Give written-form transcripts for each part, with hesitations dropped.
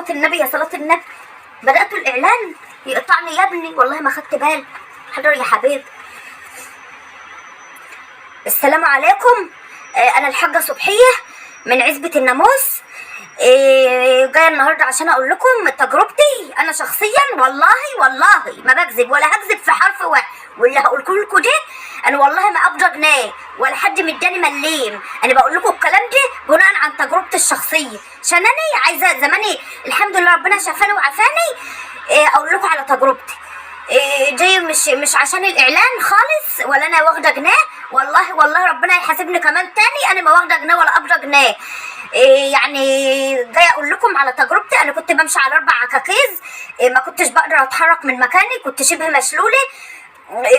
صلاة النبي يا صلاة النبي. بدأتوا الإعلان يقطعني يا ابني، والله ما خدت بالي. حضر يا حبيبي. السلام عليكم. أنا الحاجة صبحية من عزبة الناموس. جاية النهاردة عشان أقول لكم تجربتي أنا شخصيا. والله ما بكذب ولا هكذب في حرف واحد، واللي هقوله لكم ده أنا والله ما أبجى جنيه ولا حد مداني مليم. أنا بقول لكم الكلام ده بناء عن تجربتي الشخصية، عشان أنا عايزة زماني الحمد لله ربنا شافاني وعافاني. أقول لكم على تجربتي. جاي مش عشان الإعلان خالص، ولا أنا واخدة جنيه. والله ربنا يحاسبني كمان تاني، أنا ما واخدة جنيه ولا أبجى جنيه. يعني جاي اقول لكم على تجربتي. انا كنت بمشي على 4 عكاكيز، ما كنتش بقدر اتحرك من مكاني، كنت شبه مشلوله.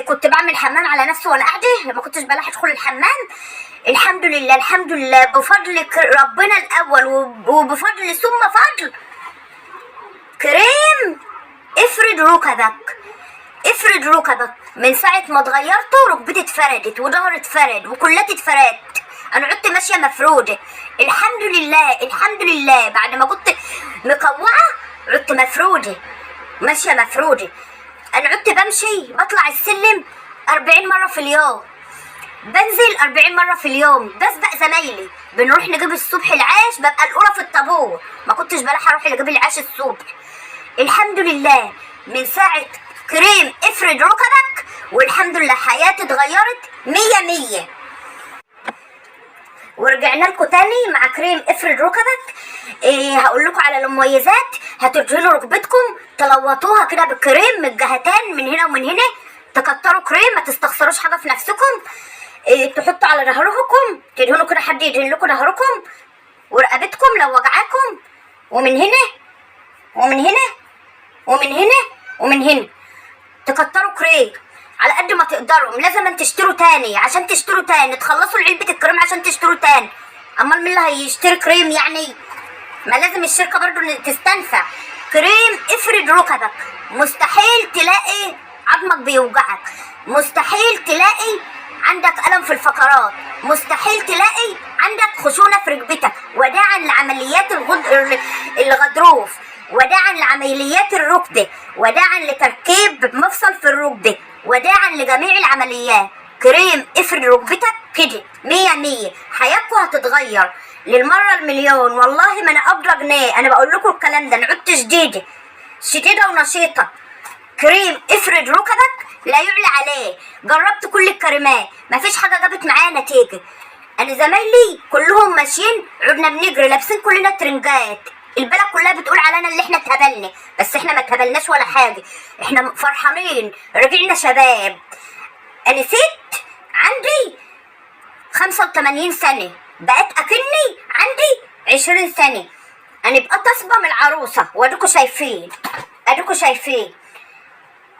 كنت بعمل حمام على نفسي وانا قاعده، ما كنتش بلاحق ادخل الحمام. الحمد لله بفضل ربنا الاول وبفضل ثم فضل كريم افرد ركبك. من ساعه ما اتغيرته ركبتي اتفردت وظهري اتفرد وكلاتي اتفردت. انا عدت ماشيه مفروده الحمد لله. بعد ما كنت مقوعه عدت ماشيه مفروده. انا عدت بمشي بطلع السلم 40 مره في اليوم، بنزل 40 مره في اليوم، بسبق زمايلي. بنروح نجيب الصبح العيش، ببقى الاولى في الطابور، ما كنتش بلاحق اروح اجيب العيش الصبح. الحمد لله من ساعه كريم افرد ركبك والحمد لله حياتي اتغيرت 100. ورجعنا لكم تاني مع كريم افرد ركبك. هقول لكم على المميزات. هتدهنوا ركبتكم، تلوطوها كده بالكريم من الجهتين، من هنا ومن هنا، تكتروا كريم، ما تستخسروش حاجه في نفسكم. تحطوا على ظهركم، تدهنوا كده، حد يدهن لكم ظهركم ورقبتكم لو وجعاكم، ومن هنا ومن هنا تكتروا كريم على قد ما تقدروا. لازم تشتروا تاني، عشان تشتروا تاني تخلصوا علبة الكريم عشان تشتروا تاني. امال مين اللي هيشتري كريم يعني؟ ما لازم الشركة برضو تستنفع. كريم افرد ركبك. مستحيل تلاقي عظمك بيوجعك، مستحيل تلاقي عندك ألم في الفقرات، مستحيل تلاقي عندك خشونة في ركبتك. وداعا لعمليات الغضروف، وداعا لعمليات الركبة، وداعا لتركيب مفصل في الركبة، وداعا لجميع العمليات. كريم افرد ركبتك كده 100. حياتكم هتتغير للمرة المليون. والله ما انا ابرة جنيه، انا بقول لكم الكلام ده. انا عدت شديدة ونشيطة. كريم افرد ركبك لا يعلى عليه. جربت كل الكريمات، مفيش حاجة جابت معايا نتيجة. انا زمايلي كلهم ماشيين، عدنا بنجري لابسين كلنا ترنجات. البلد كلها بتقول علينا اللي احنا اتهبلنا، بس احنا ما اتهبلناش ولا حاجه. احنا فرحانين، رجعنا شباب. انا ست عندي 85 سنه، بقيت اكني عندي 20 سنه. انا بقيت اصبم العروسه، واديكوا شايفين.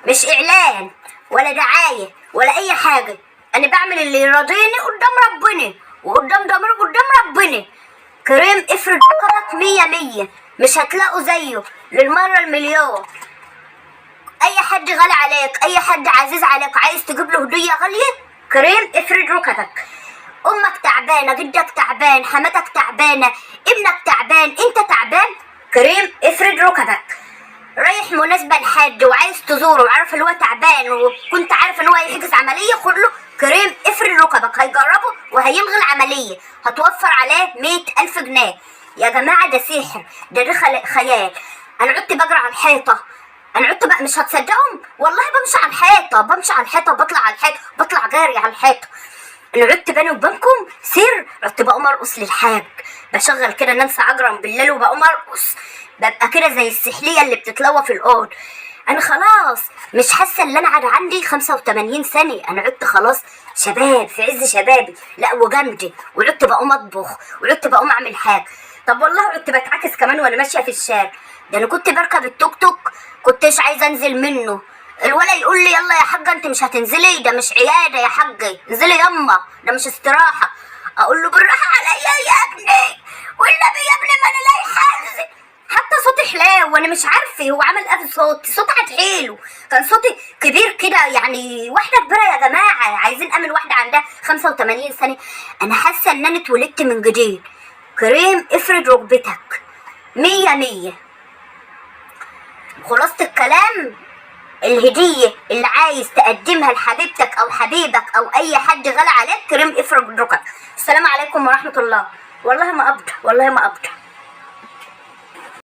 مش اعلان ولا دعايه ولا اي حاجه. انا بعمل اللي يرضيني قدام ربنا وقدام ضميري قدام ربنا. كريم افرد ركبك 100. مش هتلاقوا زيه للمرة المليون. اي حد غالي عليك، اي حد عزيز عليك، عايز تجيب له هدية غالية، كريم افرد ركبك. امك تعبانة، جدك تعبان، حماتك تعبانة، ابنك تعبان، انت تعبان، كريم افرد ركبك. رايح مناسبة لحد وعايز تزوره وعارف ان هو تعبان وكنت عارف ان هو هيحجز عملية، خد له كريم افرد ركبك. هيجربه وهيلغي العملية، هتوفر عليه 100,000 جنيه. يا جماعة ده سحر، ده خيال. انا عدت بجري على الحيطة، انا عدت بقى مش هتصدقهم والله بمشي على الحيطة وبطلع على الحيطة، بطلع جاري على الحيطة. انا عدت بيني وبينكم سر، عدت بقوم ارقص للحاج، بشغل كده نانسي عجرم بالليل وبقوم ارقص، ببقى كده زي السحلية اللي بتتلوى في الأوض. انا خلاص مش حاسه ان انا عندي 85 سنه. انا عدت خلاص شباب في عز شبابي، لا وجامده، وعدت بقوم اطبخ، وعدت بقوم اعمل حاجه. طب والله عدت بتعكس كمان وانا ماشيه في الشارع. ده انا كنت بركب التوك توك كنتش عايزه انزل منه. الولا يقول لي يلا يا حاجه انت مش هتنزلي، ده مش عياده يا حاجه، انزلي يما، ده مش استراحه. اقول له بالراحه عليا يا ابني، والنبي يا ابني ما انا لاقي حاجه. حتى صوتي حلاو وانا مش عارفه هو عمل ايه في صوتي. صوتي حلو، كان صوتي كبير كده، يعني واحده كبيره يا جماعه. عايزين امن واحده عندها 85 سنه. انا حاسه ان انا اتولدت من جديد. كريم افرد ركبتك 100. خلاصة الكلام، الهدية اللي عايز تقدمها لحبيبتك او حبيبك او اي حد غالي عليك، كريم افرج ركب. السلام عليكم ورحمة الله. والله ما ابدا، والله ما ابدا.